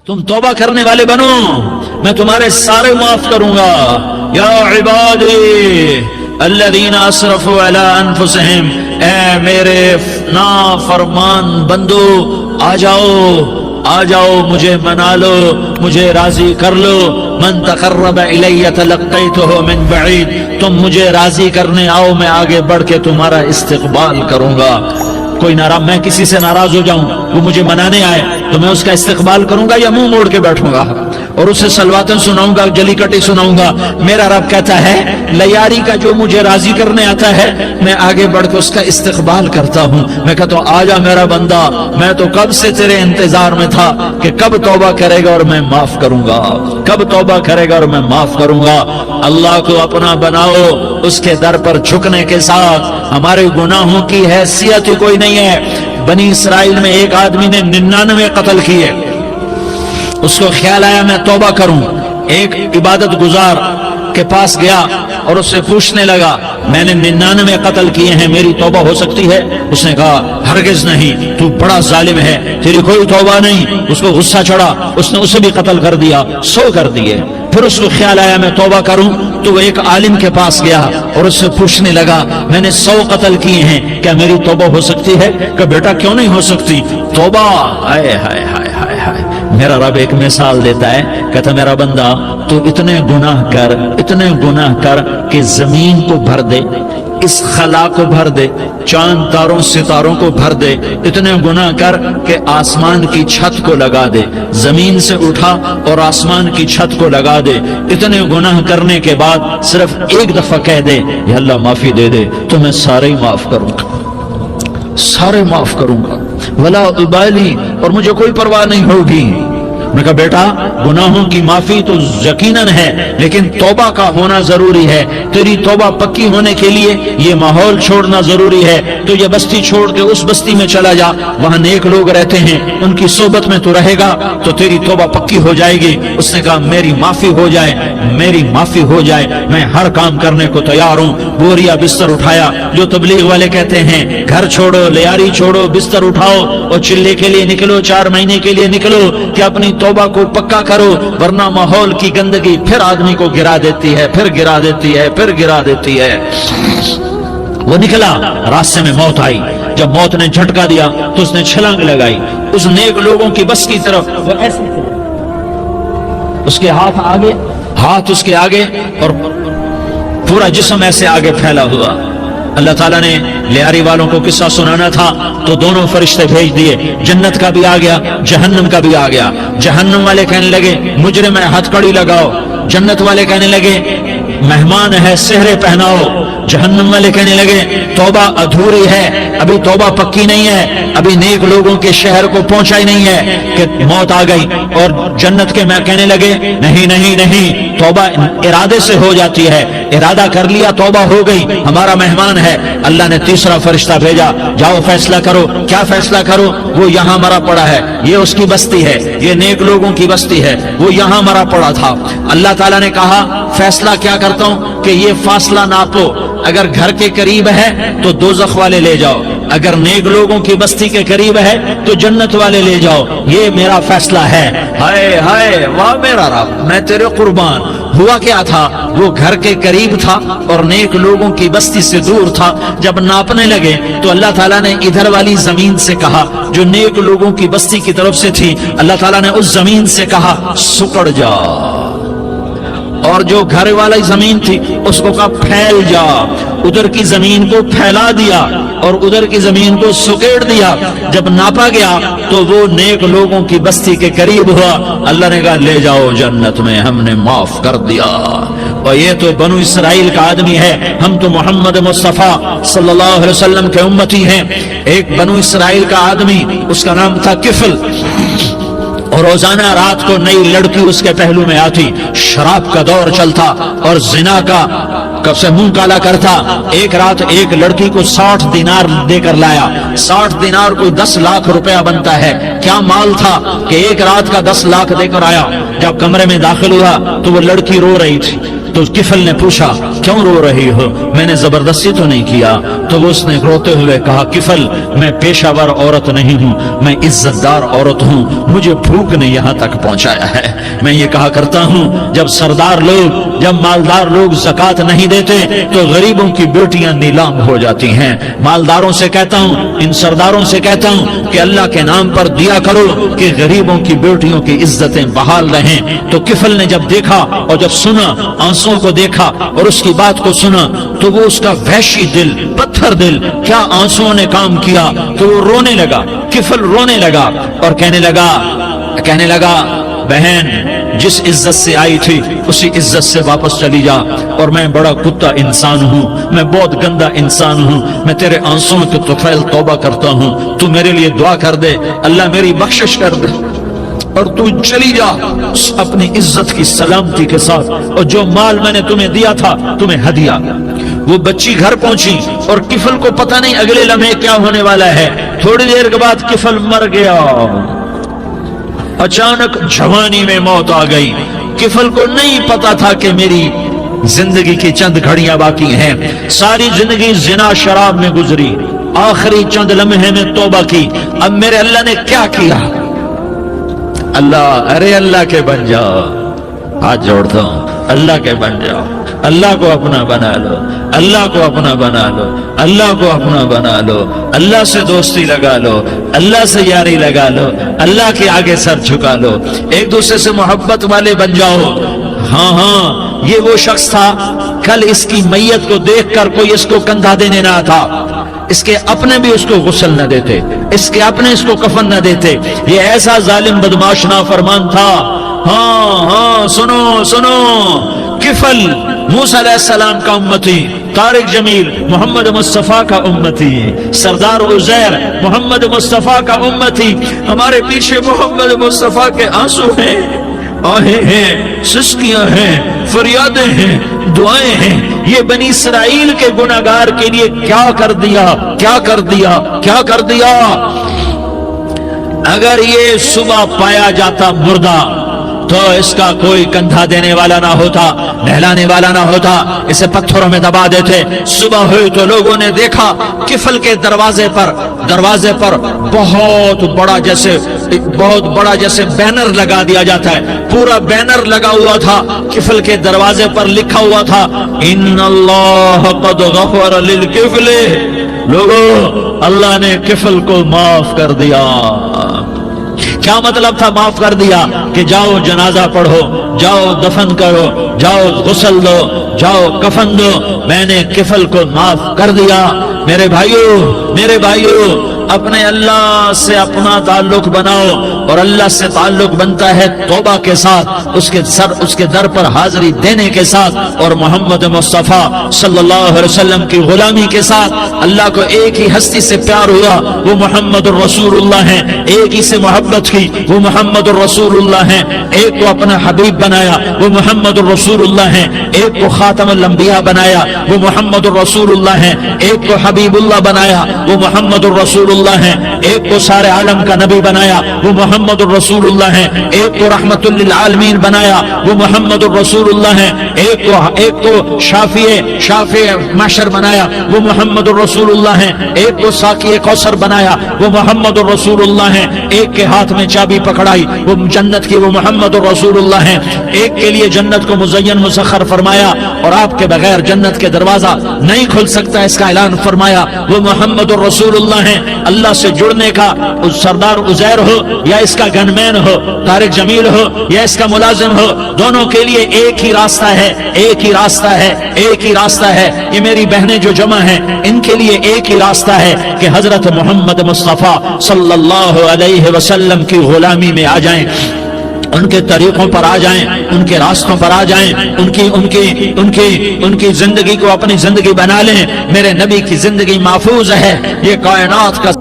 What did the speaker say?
तुम तौबा करने वाले बनो, मैं तुम्हारे सारे माफ करूंगा। या इबादी अल्लज़ीना असरफू अला अनफुसिहिम, ए मेरे नाफरमान बंदो, आ जाओ मुझे मना लो, मुझे राजी कर लो। मन तक़र्रब इलैया तलक़्क़ैतुहु मिन बईद, तुम मुझे राजी करने आओ, मैं आगे बढ़ के तुम्हारा इस्तक़बाल करूंगा। कोई नाराज, मैं किसी से नाराज हो जाऊं, वो मुझे मनाने आए तो मैं उसका इस्तकबाल करूंगा या मुंह मोड़ के बैठूंगा और उसे सलवातन सुनाऊंगा, जली कटी सुनाऊंगा। मेरा रब कहता है लयारी का जो मुझे राजी करने आता है, मैं आगे बढ़ के उसका इस्तकबाल करता हूं। मैं कहता हूं आजा मेरा बंदा, मैं तो कब से तेरे इंतजार में था कि कब तौबा करेगा और मैं माफ करूंगा, कब तौबा करेगा और मैं माफ करूंगा। अल्लाह को अपना बनाओ, उसके दर पर झुकने के साथ हमारे गुनाहों की हैसियत ही कोई नहीं है। बनी इसराइल में एक आदमी ने 99 कत्ल किए, उसको ख्याल आया मैं तौबा करूं। एक इबादत गुजार के पास गया और उससे पूछने लगा मैंने 99 कत्ल किए हैं, मेरी तौबा हो सकती है? उसने कहा हरगिज नहीं, तू बड़ा जालिम है, तेरी कोई तौबा नहीं। उसको गुस्सा चढ़ा, उसने उसे भी कत्ल कर दिया, 100 कर दिए। फिर उसको ख्याल आया मैं तौबा करूं, तो वो एक आलिम के पास गया और उससे पूछने लगा मैंने 100 कत्ल किए हैं, क्या मेरी तौबा हो सकती है? कि बेटा क्यों नहीं हो सकती तौबा? हाय हाय हाय हाय हाय। मेरा रब एक मिसाल देता है, कहता मेरा बंदा तू इतने गुनाह कर कि जमीन को भर दे, इस खला को भर दे, चांद तारों सितारों को भर दे, इतने गुनाह कर कि आसमान की छत को लगा दे, जमीन से उठा और आसमान की छत को लगा दे। इतने गुनाह करने के बाद सिर्फ एक दफा कह दे या अल्लाह माफी दे दे, तो मैं सारे ही माफ करूंगा, सारे माफ करूंगा, वला उबाली, और मुझे कोई परवाह नहीं होगी। मैं कहा बेटा गुनाहों की माफी तो यकीनन है, लेकिन तौबा का होना जरूरी है। तेरी तौबा पक्की होने के लिए ये माहौल छोड़ना जरूरी है। तो ये बस्ती छोड़ के उस बस्ती में चला जा, वहां नेक लोग रहते हैं, उनकी सोबत में तू रहेगा तो तेरी तौबा पक्की हो जाएगी। उसने कहा मेरी माफी हो जाए, मेरी माफी हो जाए, मैं हर काम करने को तैयार हूँ। बोरिया बिस्तर उठाया, जो तबलीग वाले कहते हैं घर छोड़ो, लियारी छोड़ो, बिस्तर उठाओ और चिल्ले के लिए निकलो, 4 महीने के लिए निकलो कि अपनी तौबा को पक्का करो, वरना माहौल की गंदगी फिर आदमी को गिरा देती है, फिर गिरा देती है, फिर गिरा देती है। वो निकला, रास्ते में मौत आई। जब मौत ने झटका दिया तो उसने छलांग लगाई उस नेक लोगों की बस की तरफ। वो ऐसे उसके हाथ उसके आगे और पूरा जिस्म ऐसे आगे फैला हुआ। अल्लाह ताला ने लियारी वालों को किस्सा सुनाना था तो दोनों फरिश्ते भेज दिए, जन्नत का भी आ गया, जहन्नम का भी आ गया। जहन्नम वाले कहने लगे मुजरिम है, हथकड़ी लगाओ। जन्नत वाले कहने लगे मेहमान है, सेहरे पहनाओ। जहन्नम वाले कहने लगे तौबा अधूरी है, अभी तौबा पक्की नहीं है, अभी नेक लोगों के शहर को पहुंचा ही नहीं है कि मौत आ गई। और जन्नत के मैं कहने लगे नहीं नहीं नहीं, तौबा इरादे से हो जाती है, इरादा कर लिया तौबा हो गई, हमारा मेहमान है। अल्लाह ने तीसरा फरिश्ता भेजा, जाओ फैसला करो। क्या फैसला करो? वो यहाँ मरा पड़ा है, ये उसकी बस्ती है, ये नेक लोगों की बस्ती है, वो यहाँ मरा पड़ा था। अल्लाह ताला ने कहा फैसला क्या करता हूं कि ये फासला नापो, अगर घर के करीब है तो दोज़ख वाले ले जाओ, अगर नेक लोगों की बस्ती के करीब है तो जन्नत वाले ले जाओ। ये मेरा फैसला है। हाय हाय वाह मेरा रब, मैं तेरे कुर्बान। हुआ क्या था? वो घर के करीब था और नेक लोगों की बस्ती से दूर था। जब नापने लगे तो अल्लाह ताला ने इधर वाली जमीन से कहा जो नेक लोगों की बस्ती की तरफ से थी, अल्लाह ताला ने उस जमीन से कहा सुकड़ जा, और जो घर वाली जमीन थी उसको कहा फैल जा। उधर की जमीन को फैला दिया और उधर की जमीन को सुकेड़ दिया। जब नापा गया तो वो नेक लोगों की बस्ती के करीब हुआ। अल्लाह ने कहा ले जाओ जन्नत में, हमने माफ कर दिया। और ये तो बनु इसराइल का आदमी है, हम तो मोहम्मद मुस्तफा सल्लल्लाहु अलैहि वसल्लम के उम्मती हैं। एक बनु इसराइल का आदमी, उसका नाम था किफल, और रोजाना रात को नई लड़की उसके पहलू में आती, शराब का दौर चलता और जिना का कब से मुंह काला करता। एक रात एक लड़की को 60 दिनार देकर लाया। 60 दिनार कोई 10 लाख रुपया बनता है। क्या माल था कि एक रात का 10 लाख देकर आया। जब कमरे में दाखिल हुआ तो वो लड़की रो रही थी। تو کفل نے پوچھا کیوں رو رہی ہو؟ میں نے زبردستی تو نہیں کیا۔ تو وہ اس نے روتے ہوئے کہا کفل میں پیشہ ور عورت نہیں ہوں، میں عزت دار عورت ہوں، مجھے بھوک نے یہاں تک پہنچایا ہے۔ میں یہ کہا کرتا ہوں جب سردار لوگ، جب مالدار لوگ زکوٰۃ نہیں دیتے تو غریبوں کی بیٹیاں نیلام ہو جاتی ہیں۔ مالداروں سے کہتا ہوں، ان سرداروں سے کہتا ہوں کہ اللہ کے نام پر دیا کرو کہ غریبوں کی بیٹیوں کی عزتیں بحال رہیں۔ تو کفل نے جب دیکھا اور جب سنا، آنسوں کو دیکھا اور اس کی بات کو سنا، تو وہ اس کا وحشی دل، پتھر دل، کیا آنسوں نے کام کیا کہ وہ رونے لگا۔ کفل رونے لگا اور کہنے لگا بہن جس عزت سے آئی تھی اسی عزت سے واپس چلی جا، اور میں بڑا کتا انسان ہوں، میں بہت گندا انسان ہوں، میں تیرے آنسوں کے طفیل توبہ کرتا ہوں، تو میرے لیے دعا کر دے، اللہ میری بخشش کر دے، اور تو چلی جا اپنی عزت کی سلامتی کے ساتھ، اور جو مال میں نے تمہیں دیا تھا تمہیں ہدیہ۔ وہ بچی گھر پہنچی اور کفل کو پتہ نہیں اگلے لمحے کیا ہونے والا ہے۔ تھوڑی دیر کے بعد کفل مر گیا، اچانک جوانی میں موت آ گئی۔ کفل کو نہیں پتا تھا کہ میری زندگی کی چند گھڑیاں باقی ہیں، ساری زندگی زنا شراب میں گزری، آخری چند لمحے میں توبہ کی، اب میرے اللہ نے کیا کیا؟ اللہ کے بن جاؤ، ہاتھ جوڑتا ہوں، اللہ کے بن جاؤ، اللہ کو اپنا بنا لو، اللہ کو اپنا بنا لو، اللہ کو اپنا بنا لو، اللہ سے دوستی لگا لو، اللہ سے یاری لگا لو، اللہ کے آگے سر جھکا لو، ایک دوسرے سے محبت والے بن جاؤ۔ ہاں یہ وہ شخص تھا، کل اس کی میت کو دیکھ کر کوئی اس کو کندھا دینے نہ تھا، اس کے اپنے بھی اس کو غسل نہ دیتے، اس کے اپنے اس کو کفن نہ دیتے، یہ ایسا ظالم بدماش نافرمان تھا۔ ہاں سنو کفل موسیٰ علیہ السلام کا امتی، طارق جمیل محمد مصطفیٰ کا امتی، سردار عزیر محمد مصطفیٰ کا امتی، ہمارے پیچھے محمد مصطفیٰ کے آنسو ہیں، آہیں ہیں، سسکیاں ہیں، فریادیں ہیں، دعائیں ہیں۔ یہ بنی اسرائیل کے گناہگار کے لیے کیا کر دیا۔ اگر یہ صبح پایا جاتا مردہ تو اس کا کوئی کندھا دینے والا نہ ہوتا، نہلانے والا نہ ہوتا، اسے پتھروں میں دبا دیتے۔ صبح ہوئی تو لوگوں نے دیکھا کفل کے دروازے پر بہت بڑا جیسے بینر لگا دیا جاتا ہے، پورا بینر لگا ہوا تھا، کفل کے دروازے پر لکھا ہوا تھا ان اللہ قد غفر للکفل، لوگوں اللہ نے کفل کو معاف کر دیا۔ کیا مطلب تھا معاف کر دیا؟ کہ جاؤ جنازہ پڑھو، جاؤ دفن کرو، جاؤ غسل دو، جاؤ کفن دو، میں نے کفل کو معاف کر دیا۔ میرے بھائیو اپنے اللہ سے اپنا تعلق بناؤ، اور اللہ سے تعلق بنتا ہے توبہ کے ساتھ، اس کے در پر حاضری دینے کے ساتھ، اور محمد مصطفیٰ صلی اللہ علیہ وسلم کی غلامی کے ساتھ۔ اللہ کو ایک ہی ہستی سے پیار ہوا، وہ محمد الرسول اللہ ہیں، ایک ہی سے محبت کی، وہ محمد الرسول اللہ ہیں، ایک کو اپنا حبیب بنایا، وہ محمد الرسول اللہ ہیں، ایک کو خاتم الانبیاء بنایا، وہ محمد الرسول اللہ ہیں، ایک کو حبیب اللہ بنایا، وہ محمد الرسول اللہ ہیں، ایک کو سارے عالم کا نبی بنایا، وہ محمد الرسول اللہ ہیں، ایک کو رحمت للعالمین بنایا، وہ محمد الرسول اللہ ہیں، ایک کو شافع محشر بنایا، وہ محمد الرسول اللہ ہیں، ایک کو ساقی کوثر بنایا، وہ محمد الرسول اللہ ہیں، ایک کے ہاتھ میں چابی پکڑائی وہ جنت کی، وہ محمد الرسول اللہ ہیں، ایک کے لیے جنت کو مزین مسخر فرمایا، اور آپ کے بغیر جنت کے دروازہ نہیں کھل سکتا اس کا اعلان فرمایا، وہ محمد الرسول اللہ ہیں۔ اللہ سے جڑنے کا سردار عزیر ہو یا اس کا گنمین ہو، طارق جمیل ہو یا اس کا ملازم ہو، دونوں کے لیے ایک ہی راستہ ہے۔ یہ میری بہنیں جو جمع ہیں ان کے لیے ایک ہی راستہ ہے کہ حضرت محمد مصطفیٰ صلی اللہ علیہ وسلم کی غلامی میں آ جائیں، ان کے طریقوں پر آ جائیں، ان کے راستوں پر آ جائیں، ان کی زندگی کو اپنی زندگی بنا لیں۔ میرے نبی کی زندگی محفوظ ہے، یہ کائنات کا